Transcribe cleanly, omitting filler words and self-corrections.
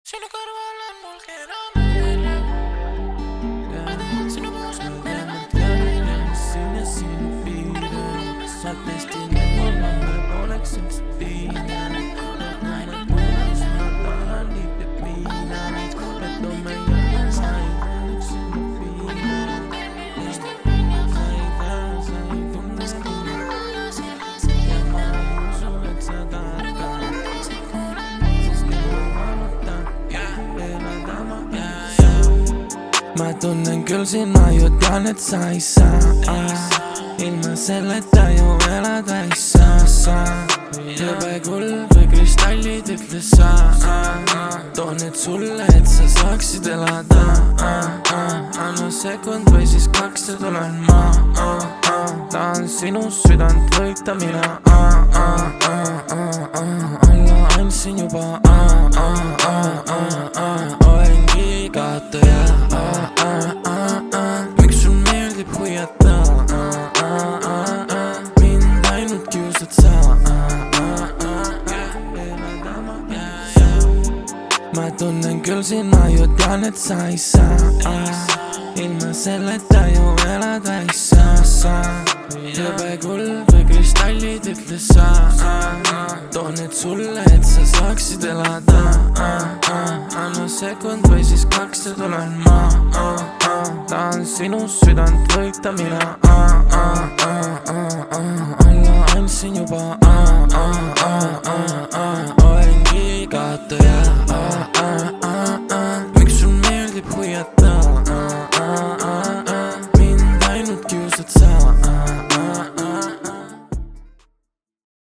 Sinu kõrval on mul kerameel. Sinu puus on meeled siin ja sinu piire. Ma testin, et mul poleks üldse piine. Mõned puhas, ma tahan liipi piina. Et no me jääme, sa ei poleks sinu piire. Sa ei tunne piine. Ja ma ei usu, et sa tahad ka. Sest minu valutan, elada ma ei saa. Ma tunnen küll sina ju tean, et sa ei saa. Ilma selleta ju elada ei saa. Jõbe kulb või kristallid ütle sa. Toon need sulle, et sa saaksid elada. Anna sekund või siis 2 ja tulen ma. Tahan sinu südant võita mina. Alla andsin juba. Olengi kaotaja. Miks sul meeldib huiata? Mind ainult kiusad sa. Ma tunnen küll sina ju tean, et sa ei saa. Ilma selleta ju elada ei saa. Jõbe kulb või kristallid ütle sa. Toon need sulle, et sa saaksid elada. Anna sekund või siis 2 ja tulen ma. Tahan sinu südant võita mina. Alla andsin juba.